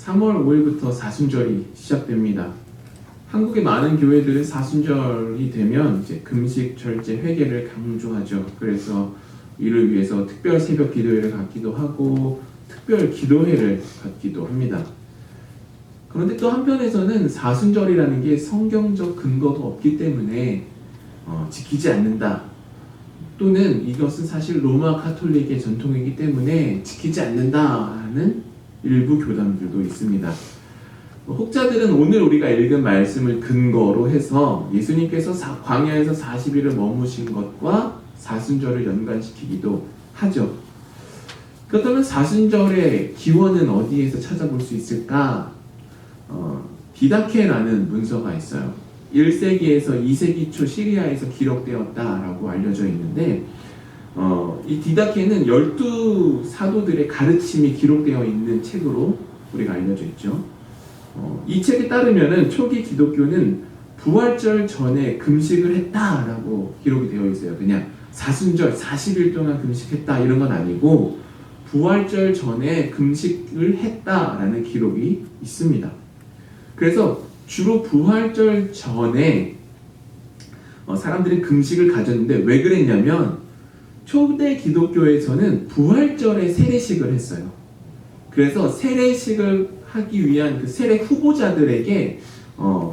3월 5일부터 사순절이 시작됩니다. 한국의 많은 교회들은 사순절이 되면 이제 금식, 절제, 회개를 강조하죠. 그래서 이를 위해서 특별 새벽 기도회를 갖기도 하고 특별 기도회를 갖기도 합니다. 그런데 또 한편에서는 사순절이라는 게 성경적 근거가 없기 때문에 지키지 않는다. 또는 이것은 사실 로마 가톨릭의 전통이기 때문에 지키지 않는다는 일부 교단들도 있습니다. 혹자들은 오늘 우리가 읽은 말씀을 근거로 해서 예수님께서 광야에서 40일을 머무신 것과 사순절을 연관시키기도 하죠. 그렇다면 사순절의 기원은 어디에서 찾아볼 수 있을까? 디다케라는 문서가 있어요. 1세기에서 2세기 초 시리아에서 기록되었다라고 알려져 있는데 이 디다케는 12사도들의 가르침이 기록되어 있는 책으로 우리가 알려져 있죠. 이 책에 따르면은 초기 기독교는 부활절 전에 금식을 했다라고 기록이 되어 있어요. 그냥 사순절 40일 동안 금식했다 이런 건 아니고 부활절 전에 금식을 했다라는 기록이 있습니다. 그래서 주로 부활절 전에 사람들이 금식을 가졌는데 왜 그랬냐면 초대 기독교에서는 부활절에 세례식을 했어요. 그래서 세례식을 하기 위한 그 세례 후보자들에게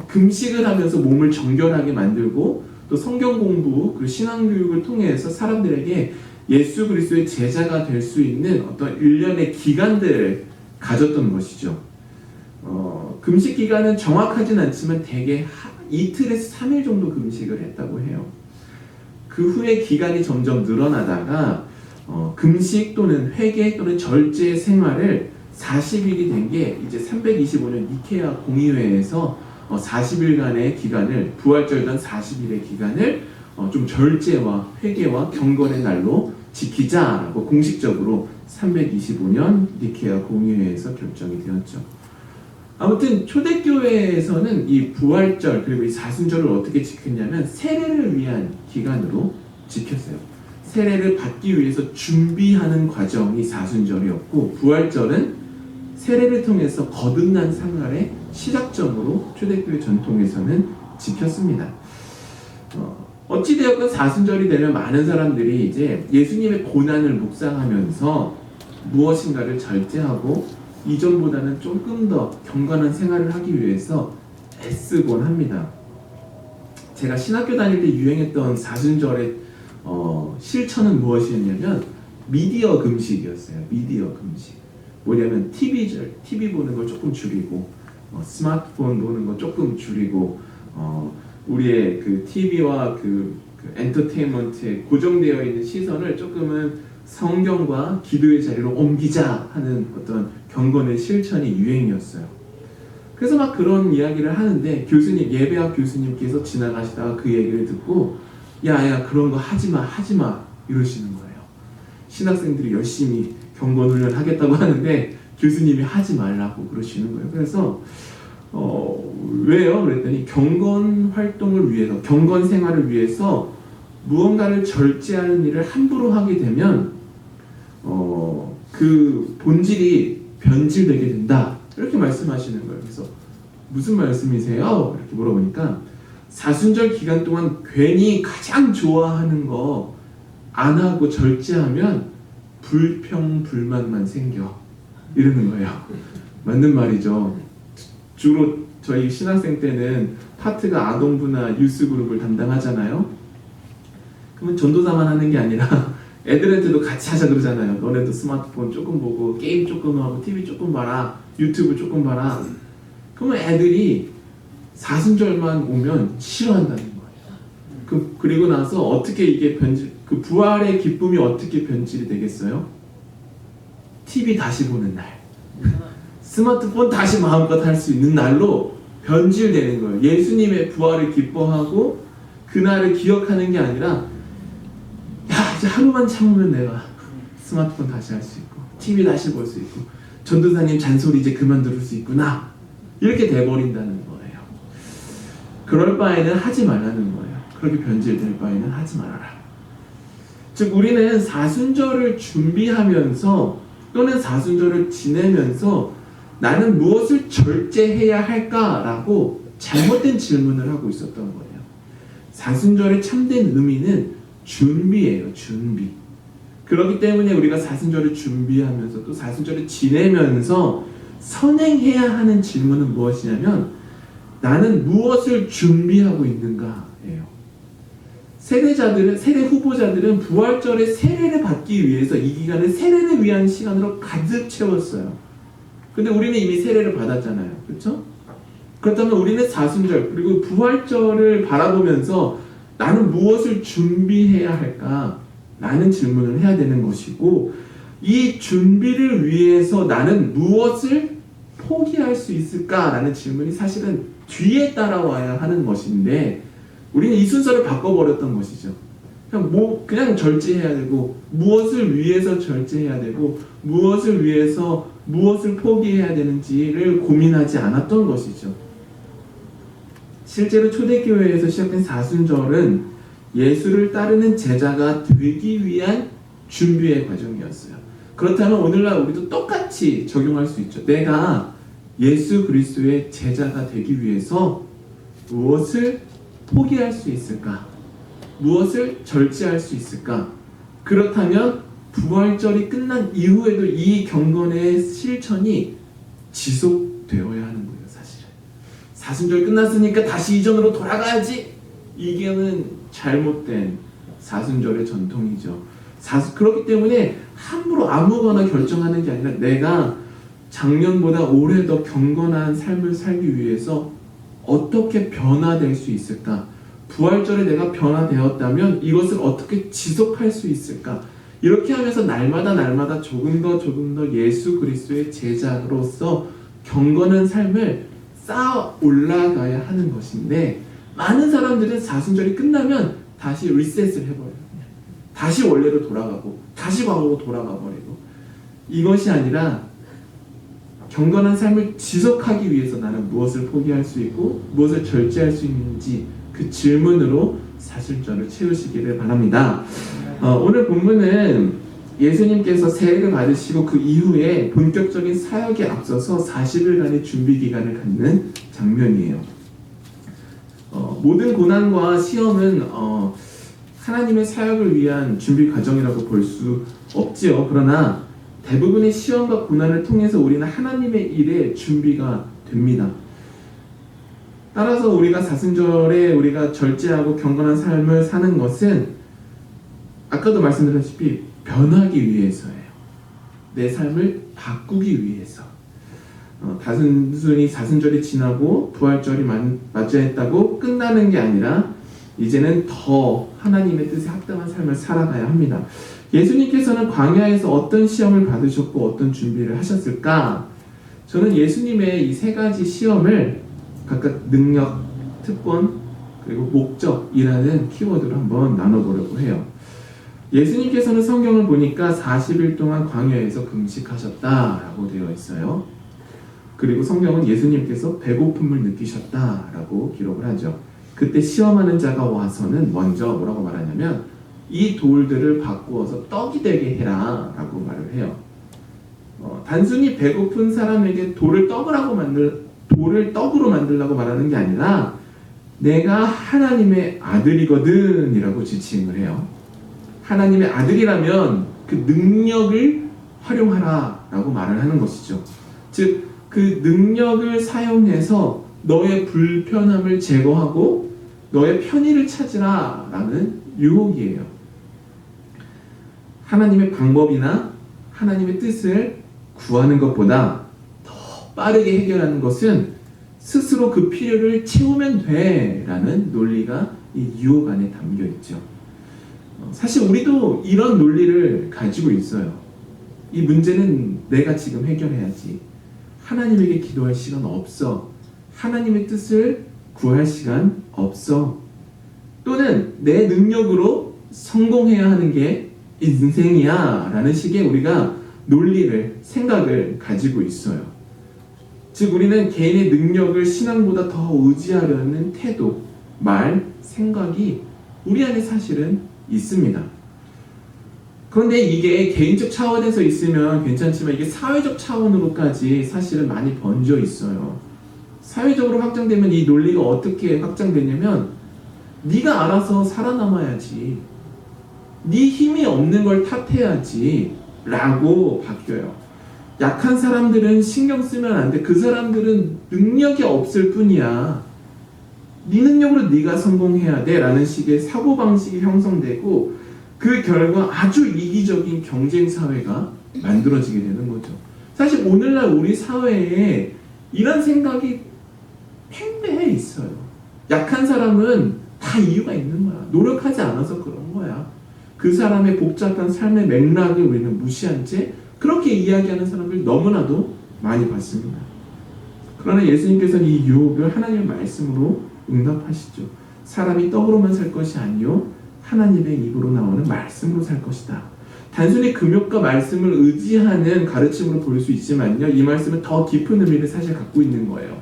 금식을 하면서 몸을 정결하게 만들고 또 성경 공부 그리고 신앙 교육을 통해서 사람들에게 예수 그리스도의 제자가 될 수 있는 어떤 일련의 기간들을 가졌던 것이죠. 금식 기간은 정확하진 않지만 대개 이틀에서 3일 정도 금식을 했다고 해요. 그 후에 기간이 점점 늘어나다가 금식 또는 회개 또는 절제 생활을 40일이 된 게 이제 325년 니케아 공의회에서 40일간의 기간을 부활절 전 40일의 기간을 좀 절제와 회개와 경건의 날로 지키자라고 공식적으로 325년 니케아 공의회에서 결정이 되었죠. 아무튼 초대교회에서는 이 부활절 그리고 이 사순절을 어떻게 지켰냐면 세례를 위한 기간으로 지켰어요. 세례를 받기 위해서 준비하는 과정이 사순절이었고 부활절은 세례를 통해서 거듭난 생활의 시작점으로 초대교회 전통에서는 지켰습니다. 어찌되었건 사순절이 되면 많은 사람들이 이제 예수님의 고난을 묵상하면서 무엇인가를 절제하고 이전보다는 조금 더 경건한 생활을 하기 위해서 애쓰곤 합니다. 제가 신학교 다닐 때 유행했던 사순절의 실천은 무엇이었냐면 미디어 금식이었어요. 미디어 금식. 뭐냐면 TV 보는 거 조금 줄이고 스마트폰 보는 거 조금 줄이고 우리의 그 TV와 그 엔터테인먼트에 고정되어 있는 시선을 조금은 성경과 기도의 자리로 옮기자 하는 어떤 경건의 실천이 유행이었어요. 그래서 막 그런 이야기를 하는데 예배학 교수님께서 지나가시다가 그 얘기를 듣고 야 그런 거 하지마 이러시는 거예요. 신학생들이 열심히 경건 훈련 하겠다고 하는데 교수님이 하지 말라고 그러시는 거예요. 그래서 왜요? 그랬더니 경건 활동을 위해서 경건 생활을 위해서 무언가를 절제하는 일을 함부로 하게 되면 그 본질이 변질되게 된다 이렇게 말씀하시는 거예요. 그래서 무슨 말씀이세요? 이렇게 물어보니까 사순절 기간 동안 괜히 가장 좋아하는 거 안 하고 절제하면 불평불만만 생겨 이러는 거예요. 맞는 말이죠. 주로 저희 신학생 때는 파트가 아동부나 유스그룹을 담당하잖아요. 그러면 전도사만 하는 게 아니라 애들한테도 같이 하자 그러잖아요. 너네도 스마트폰 조금 보고 게임 조금 하고 TV 조금 봐라 유튜브 조금 봐라. 그러면 애들이 사순절만 오면 싫어한다는 거예요. 그리고 나서 어떻게 이게 그 부활의 기쁨이 어떻게 변질이 되겠어요? TV 다시 보는 날, 스마트폰 다시 마음껏 할 수 있는 날로 변질되는 거예요. 예수님의 부활을 기뻐하고 그날을 기억하는 게 아니라 이제 하루만 참으면 내가 스마트폰 다시 할 수 있고 TV 다시 볼 수 있고 전도사님 잔소리 이제 그만 들을 수 있구나 이렇게 돼버린다는 거예요. 그럴 바에는 하지 말라는 거예요. 그렇게 변질될 바에는 하지 말아라. 즉 우리는 사순절을 준비하면서 또는 사순절을 지내면서 나는 무엇을 절제해야 할까라고 잘못된 질문을 하고 있었던 거예요. 사순절의 참된 의미는 준비예요. 준비. 그렇기 때문에 우리가 사순절을 준비하면서 또 사순절을 지내면서 선행해야 하는 질문은 무엇이냐면 나는 무엇을 준비하고 있는가예요. 세례 후보자들은 부활절에 세례를 받기 위해서 이 기간을 세례를 위한 시간으로 가득 채웠어요. 근데 우리는 이미 세례를 받았잖아요. 그렇죠? 그렇다면 우리는 사순절 그리고 부활절을 바라보면서 나는 무엇을 준비해야 할까? 라는 질문을 해야 되는 것이고 이 준비를 위해서 나는 무엇을 포기할 수 있을까? 라는 질문이 사실은 뒤에 따라와야 하는 것인데 우리는 이 순서를 바꿔버렸던 것이죠. 그냥 절제해야 되고 무엇을 위해서 절제해야 되고 무엇을 위해서 무엇을 포기해야 되는지를 고민하지 않았던 것이죠. 실제로 초대교회에서 시작된 사순절은 예수를 따르는 제자가 되기 위한 준비의 과정이었어요. 그렇다면 오늘날 우리도 똑같이 적용할 수 있죠. 내가 예수 그리스도의 제자가 되기 위해서 무엇을 포기할 수 있을까? 무엇을 절제할 수 있을까? 그렇다면 부활절이 끝난 이후에도 이 경건의 실천이 지속되어야 하는 거예요. 사실은 사순절 끝났으니까 다시 이전으로 돌아가야지. 이게는 잘못된 사순절의 전통이죠. 그렇기 때문에 함부로 아무거나 결정하는 게 아니라 내가 작년보다 올해 더 경건한 삶을 살기 위해서 어떻게 변화될 수 있을까? 부활절에 내가 변화되었다면 이것을 어떻게 지속할 수 있을까? 이렇게 하면서 날마다 조금 더 예수 그리스도의 제자로서 경건한 삶을 쌓아 올라가야 하는 것인데 많은 사람들은 사순절이 끝나면 다시 리셋을 해버려요. 다시 원래로 돌아가고 다시 과거로 돌아가 버리고 이것이 아니라 경건한 삶을 지속하기 위해서 나는 무엇을 포기할 수 있고 무엇을 절제할 수 있는지 그 질문으로 사순절을 채우시기를 바랍니다. 오늘 본문은 예수님께서 세례를 받으시고 그 이후에 본격적인 사역에 앞서서 40일간의 준비 기간을 갖는 장면이에요. 모든 고난과 시험은 하나님의 사역을 위한 준비 과정이라고 볼 수 없지요. 그러나 대부분의 시험과 고난을 통해서 우리는 하나님의 일에 준비가 됩니다. 따라서 우리가 사순절에 우리가 절제하고 경건한 삶을 사는 것은 아까도 말씀드렸다시피 변하기 위해서예요. 내 삶을 바꾸기 위해서. 단순히 사순절이 지나고 부활절이 맞이했다고 끝나는 게 아니라 이제는 더 하나님의 뜻에 합당한 삶을 살아가야 합니다. 예수님께서는 광야에서 어떤 시험을 받으셨고 어떤 준비를 하셨을까? 저는 예수님의 이 세 가지 시험을 각각 능력, 특권, 그리고 목적이라는 키워드로 한번 나눠보려고 해요. 예수님께서는 성경을 보니까 40일 동안 광야에서 금식하셨다라고 되어 있어요. 그리고 성경은 예수님께서 배고픔을 느끼셨다라고 기록을 하죠. 그때 시험하는 자가 와서는 먼저 뭐라고 말하냐면 이 돌들을 바꾸어서 떡이 되게 해라 라고 말을 해요. 단순히 배고픈 사람에게 돌을 떡으로 만들라고 말하는 게 아니라 내가 하나님의 아들이거든 이라고 지칭을 해요. 하나님의 아들이라면 그 능력을 활용하라 라고 말을 하는 것이죠. 즉 그 능력을 사용해서 너의 불편함을 제거하고 너의 편의를 찾으라 라는 유혹이에요. 하나님의 방법이나 하나님의 뜻을 구하는 것보다 더 빠르게 해결하는 것은 스스로 그 필요를 채우면 돼 라는 논리가 이 유혹 안에 담겨 있죠. 사실 우리도 이런 논리를 가지고 있어요. 이 문제는 내가 지금 해결해야지. 하나님에게 기도할 시간 없어. 하나님의 뜻을 구할 시간 없어. 또는 내 능력으로 성공해야 하는 게 인생이야 라는 식의 우리가 논리를, 생각을 가지고 있어요. 즉 우리는 개인의 능력을 신앙보다 더 의지하려는 태도, 말, 생각이 우리 안에 사실은 있습니다. 그런데 이게 개인적 차원에서 있으면 괜찮지만 이게 사회적 차원으로까지 사실은 많이 번져 있어요. 사회적으로 확장되면 이 논리가 어떻게 확장되냐면 네가 알아서 살아남아야지, 네 힘이 없는 걸 탓해야지 라고 바뀌어요. 약한 사람들은 신경 쓰면 안 돼. 그 사람들은 능력이 없을 뿐이야. 네 능력으로 네가 성공해야 돼 라는 식의 사고방식이 형성되고 그 결과 아주 이기적인 경쟁사회가 만들어지게 되는 거죠. 사실 오늘날 우리 사회에 이런 생각이 팽배해 있어요. 약한 사람은 다 이유가 있는 거야. 노력하지 않아서 그런 거야. 그 사람의 복잡한 삶의 맥락을 우리는 무시한 채 그렇게 이야기하는 사람들 너무나도 많이 봤습니다. 그러나 예수님께서는 이 유혹을 하나님의 말씀으로 응답하시죠. 사람이 떡으로만 살 것이 아니요 하나님의 입으로 나오는 말씀으로 살 것이다. 단순히 금욕과 말씀을 의지하는 가르침으로 볼 수 있지만요, 이 말씀은 더 깊은 의미를 사실 갖고 있는 거예요.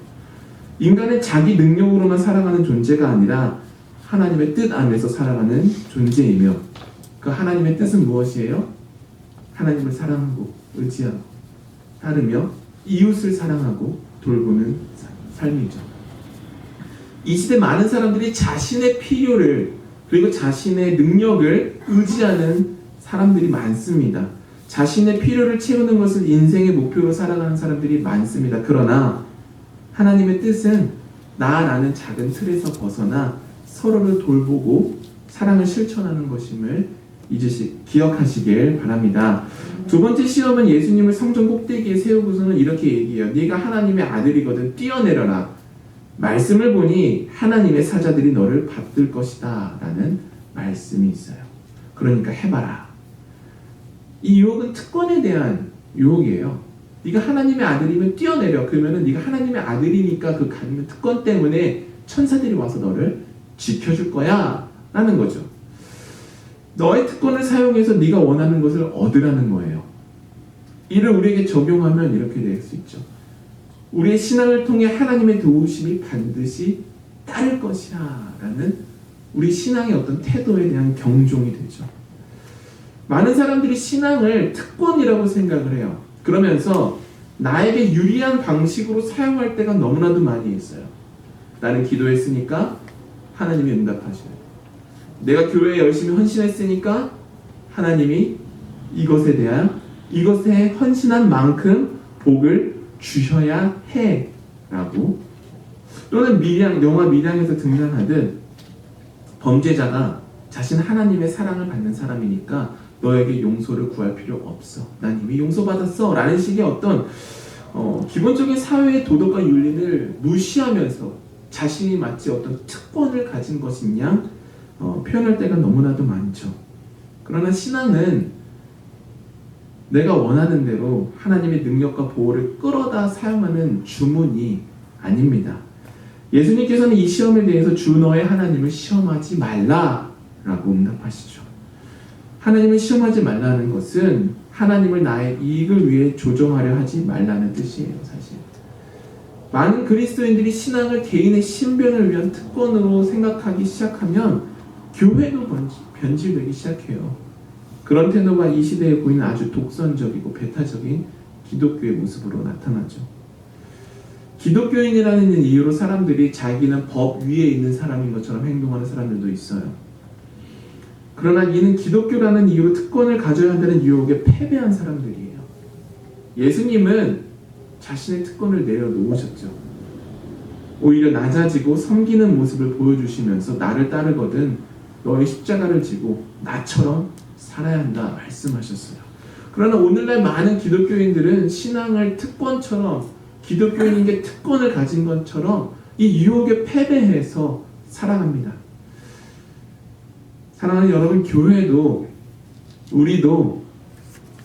인간은 자기 능력으로만 살아가는 존재가 아니라 하나님의 뜻 안에서 살아가는 존재이며 그 하나님의 뜻은 무엇이에요? 하나님을 사랑하고 의지하고 따르며 이웃을 사랑하고 돌보는 삶이죠. 이 시대 많은 사람들이 자신의 필요를 그리고 자신의 능력을 의지하는 사람들이 많습니다. 자신의 필요를 채우는 것을 인생의 목표로 살아가는 사람들이 많습니다. 그러나 하나님의 뜻은 나라는 작은 틀에서 벗어나 서로를 돌보고 사랑을 실천하는 것임을 기억하시길 바랍니다. 두 번째 시험은 예수님을 성전 꼭대기에 세우고서는 이렇게 얘기해요. 네가 하나님의 아들이거든 뛰어내려라. 말씀을 보니 하나님의 사자들이 너를 받들 것이다 라는 말씀이 있어요. 그러니까 해봐라. 이 유혹은 특권에 대한 유혹이에요. 네가 하나님의 아들이면 뛰어내려. 그러면 네가 하나님의 아들이니까 그 갖는 특권 때문에 천사들이 와서 너를 지켜줄 거야 라는 거죠. 너의 특권을 사용해서 네가 원하는 것을 얻으라는 거예요. 이를 우리에게 적용하면 이렇게 될 수 있죠. 우리의 신앙을 통해 하나님의 도우심이 반드시 따를 것이야 라는 우리 신앙의 어떤 태도에 대한 경종이 되죠. 많은 사람들이 신앙을 특권이라고 생각을 해요. 그러면서 나에게 유리한 방식으로 사용할 때가 너무나도 많이 있어요. 나는 기도했으니까 하나님이 응답하셔요. 내가 교회에 열심히 헌신했으니까 하나님이 이것에 헌신한 만큼 복을 주셔야 해 라고. 또는 영화 밀양에서 등장하듯 범죄자가 자신 하나님의 사랑을 받는 사람이니까 너에게 용서를 구할 필요 없어. 난 이미 용서받았어 라는 식의 어떤 기본적인 사회의 도덕과 윤리를 무시하면서 자신이 마치 어떤 특권을 가진 것인 양 표현할 때가 너무나도 많죠. 그러나 신앙은 내가 원하는 대로 하나님의 능력과 보호를 끌어다 사용하는 주문이 아닙니다. 예수님께서는 이 시험에 대해서 주 너의 하나님을 시험하지 말라라고 응답하시죠. 하나님을 시험하지 말라는 것은 하나님을 나의 이익을 위해 조종하려 하지 말라는 뜻이에요. 사실 많은 그리스도인들이 신앙을 개인의 신변을 위한 특권으로 생각하기 시작하면 교회도 변질되기 시작해요. 그런 태도가 이 시대에 보이는 아주 독선적이고 배타적인 기독교의 모습으로 나타나죠. 기독교인이라는 이유로 사람들이 자기는 법 위에 있는 사람인 것처럼 행동하는 사람들도 있어요. 그러나 이는 기독교라는 이유로 특권을 가져야 한다는 유혹에 패배한 사람들이에요. 예수님은 자신의 특권을 내려놓으셨죠. 오히려 낮아지고 섬기는 모습을 보여주시면서 나를 따르거든 너의 십자가를 지고 나처럼 살아야 한다 말씀하셨어요. 그러나 오늘날 많은 기독교인들은 신앙을 특권처럼, 기독교인인 게 특권을 가진 것처럼 이 유혹에 패배해서 살아갑니다. 사랑하는 여러분, 교회도 우리도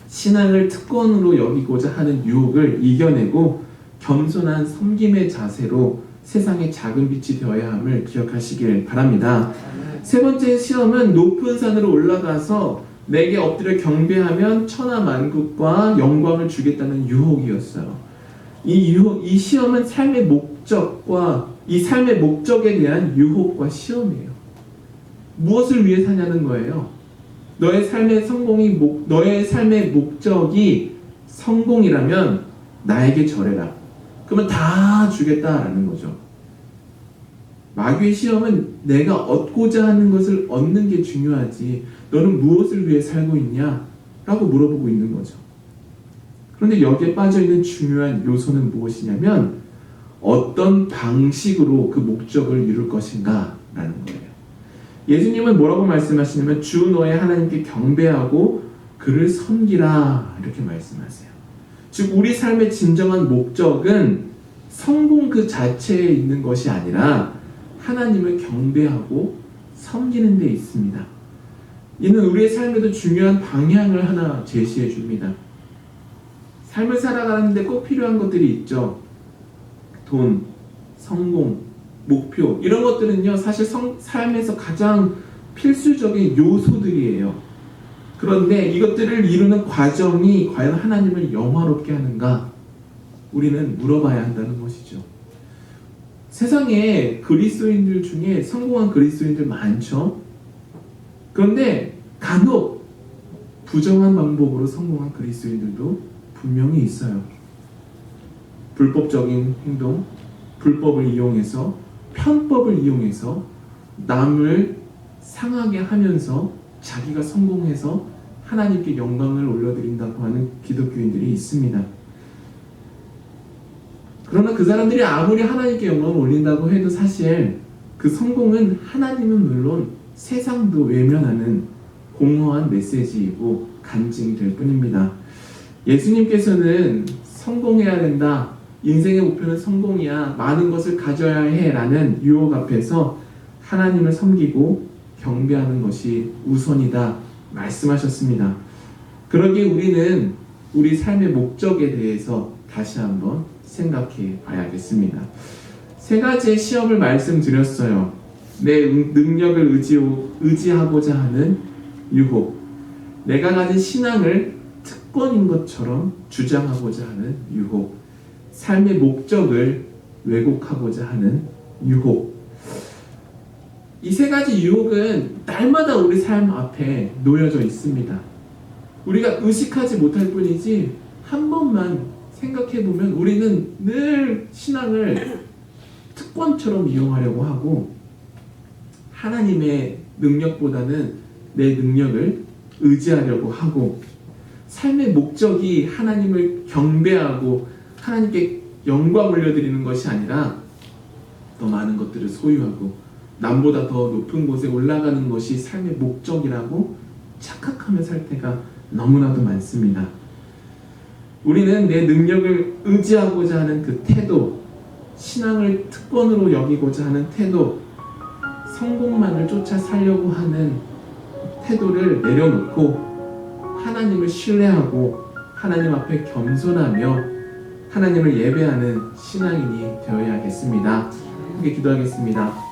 신앙을 특권으로 여기고자 하는 유혹을 이겨내고 겸손한 섬김의 자세로 세상의 작은 빛이 되어야 함을 기억하시길 바랍니다. 세 번째 시험은 높은 산으로 올라가서 내게 엎드려 경배하면 천하 만국과 영광을 주겠다는 유혹이었어요. 이 시험은 삶의 목적과 이 삶의 목적에 대한 유혹과 시험이에요. 무엇을 위해 사냐는 거예요? 너의 삶의 목적이 성공이라면 나에게 절해라. 그러면 다 주겠다라는 거죠. 마귀의 시험은 내가 얻고자 하는 것을 얻는 게 중요하지 너는 무엇을 위해 살고 있냐? 라고 물어보고 있는 거죠. 그런데 여기에 빠져있는 중요한 요소는 무엇이냐면 어떤 방식으로 그 목적을 이룰 것인가 라는 거예요. 예수님은 뭐라고 말씀하시냐면 주 너의 하나님께 경배하고 그를 섬기라 이렇게 말씀하세요. 즉 우리 삶의 진정한 목적은 성공 그 자체에 있는 것이 아니라 하나님을 경배하고 섬기는 데 있습니다. 이는 우리의 삶에도 중요한 방향을 하나 제시해 줍니다. 삶을 살아가는데 꼭 필요한 것들이 있죠. 돈, 성공, 목표 이런 것들은요 사실 삶에서 가장 필수적인 요소들이에요. 그런데 이것들을 이루는 과정이 과연 하나님을 영화롭게 하는가? 우리는 물어봐야 한다는 것이죠. 세상에 그리스도인들 중에 성공한 그리스도인들 많죠. 그런데 간혹 부정한 방법으로 성공한 그리스도인들도 분명히 있어요. 불법적인 행동, 불법을 이용해서 편법을 이용해서 남을 상하게 하면서 자기가 성공해서 하나님께 영광을 올려드린다고 하는 기독교인들이 있습니다. 그러나 그 사람들이 아무리 하나님께 영광을 올린다고 해도 사실 그 성공은 하나님은 물론 세상도 외면하는 공허한 메시지이고 간증이 될 뿐입니다. 예수님께서는 성공해야 된다. 인생의 목표는 성공이야. 많은 것을 가져야 해. 라는 유혹 앞에서 하나님을 섬기고 경배하는 것이 우선이다. 말씀하셨습니다. 그러기에 우리는 우리 삶의 목적에 대해서 다시 한번 생각해 봐야겠습니다. 세 가지의 시험을 말씀드렸어요. 내 능력을 의지하고자 하는 유혹, 내가 가진 신앙을 특권인 것처럼 주장하고자 하는 유혹, 삶의 목적을 왜곡하고자 하는 유혹. 이 세 가지 유혹은 날마다 우리 삶 앞에 놓여져 있습니다. 우리가 의식하지 못할 뿐이지 한 번만 생각해보면 우리는 늘 신앙을 특권처럼 이용하려고 하고 하나님의 능력보다는 내 능력을 의지하려고 하고 삶의 목적이 하나님을 경배하고 하나님께 영광 올려드리는 것이 아니라 더 많은 것들을 소유하고 남보다 더 높은 곳에 올라가는 것이 삶의 목적이라고 착각하며 살 때가 너무나도 많습니다. 우리는 내 능력을 의지하고자 하는 그 태도, 신앙을 특권으로 여기고자 하는 태도, 성공만을 쫓아 살려고 하는 태도를 내려놓고 하나님을 신뢰하고 하나님 앞에 겸손하며 하나님을 예배하는 신앙인이 되어야겠습니다. 함께 기도하겠습니다.